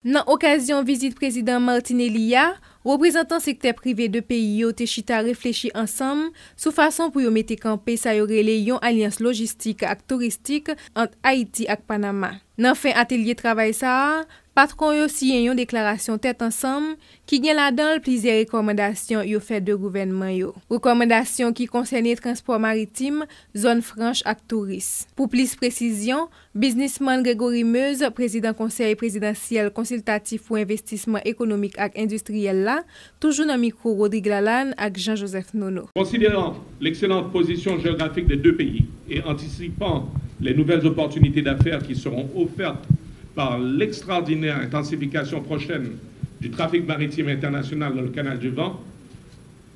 Dans l'occasion visite président Martinelli, représentant secteur privé de pays yo te chita réfléchi ensemble sous façon pour yo mettre campé sa yo relé yon alliance logistique et touristique entre Haïti et Panama. Dans fin atelier travail ça, patron yo signé yon déclaration tête ensemble qui gen là-dedans plusieurs recommandations yo fait de gouvernement yo. Recommandations qui concernent transport maritime, zone franche et tourisme. Pour plus précision, businessman Grégory Meuse, président conseil présidentiel consultatif pour investissement économique et industriel là, toujours dans micro Rodrigue Lalanne avec Jean-Joseph Nono. Considérant l'excellente position géographique des deux pays et anticipant les nouvelles opportunités d'affaires qui seront offertes par l'extraordinaire intensification prochaine du trafic maritime international dans le canal du Vent,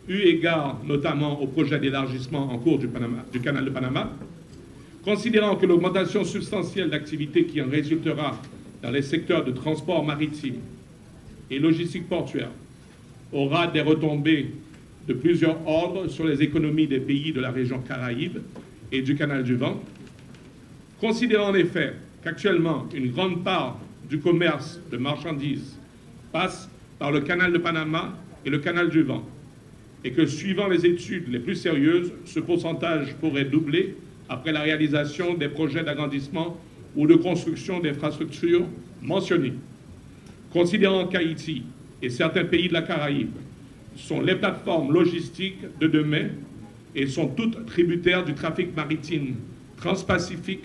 eu égard notamment au projet d'élargissement en cours du canal de Panama, considérant que l'augmentation substantielle d'activité qui en résultera dans les secteurs de transport maritime et logistique portuaire aura des retombées de plusieurs ordres sur les économies des pays de la région Caraïbe et du canal du Vent, considérant en effet qu'actuellement une grande part du commerce de marchandises passe par le canal de Panama et le canal du Vent, et que suivant les études les plus sérieuses, ce pourcentage pourrait doubler après la réalisation des projets d'agrandissement ou de construction d'infrastructures mentionnés. Considérant qu'Haïti et certains pays de la Caraïbe sont les plateformes logistiques de demain et sont toutes tributaires du trafic maritime transpacifique,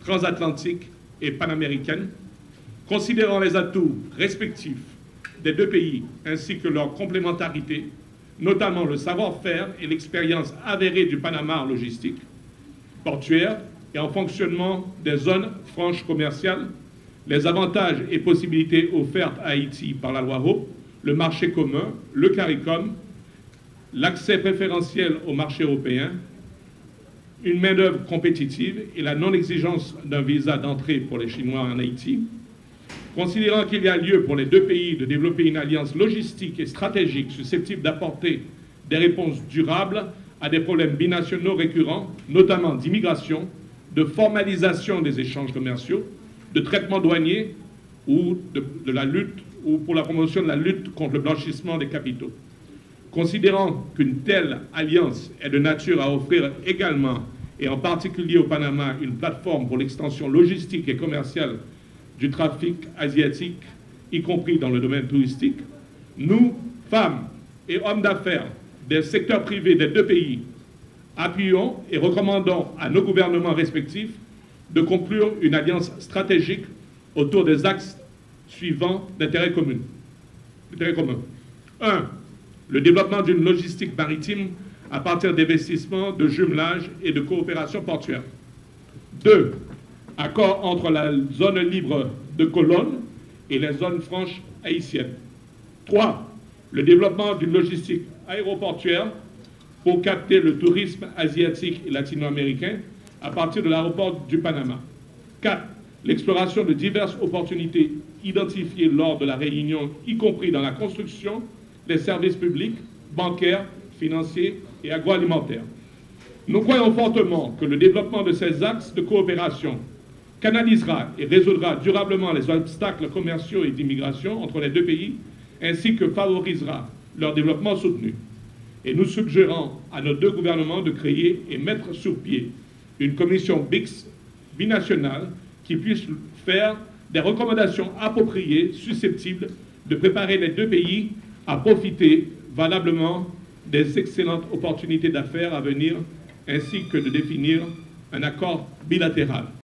transatlantique et panaméricaine, considérant les atouts respectifs des deux pays ainsi que leur complémentarité, notamment le savoir-faire et l'expérience avérée du Panama en logistique portuaire et en fonctionnement des zones franches commerciales, les avantages et possibilités offertes à Haïti par la loi ROP, le marché commun, le CARICOM, l'accès préférentiel au marché européen, une main-d'œuvre compétitive et la non-exigence d'un visa d'entrée pour les Chinois en Haïti, considérant qu'il y a lieu pour les deux pays de développer une alliance logistique et stratégique susceptible d'apporter des réponses durables à des problèmes binationaux récurrents, notamment d'immigration, de formalisation des échanges commerciaux, de traitement douanier ou de la lutte ou pour la promotion de la lutte contre le blanchissement des capitaux. Considérant qu'une telle alliance est de nature à offrir également, et en particulier au Panama, une plateforme pour l'extension logistique et commerciale du trafic asiatique, y compris dans le domaine touristique, nous, femmes et hommes d'affaires des secteurs privés des deux pays, appuyons et recommandons à nos gouvernements respectifs de conclure une alliance stratégique autour des axes suivants d'intérêt commun. 1. Le développement d'une logistique maritime à partir d'investissements, de jumelage et de coopération portuaire. 2. Accord entre la zone libre de Colonne et les zones franches haïtiennes. 3. Le développement d'une logistique aéroportuaire pour capter le tourisme asiatique et latino-américain à partir de l'aéroport du Panama. 4. L'exploration de diverses opportunités identifiées lors de la réunion, y compris dans la construction, les services publics, bancaires, financiers et agroalimentaires. Nous croyons fortement que le développement de ces axes de coopération canalisera et résoudra durablement les obstacles commerciaux et d'immigration entre les deux pays, ainsi que favorisera leur développement soutenu. Et nous suggérons à nos deux gouvernements de créer et mettre sur pied une commission binationale qui puisse faire des recommandations appropriées, susceptibles de préparer les deux pays à profiter valablement des excellentes opportunités d'affaires à venir, ainsi que de définir un accord bilatéral.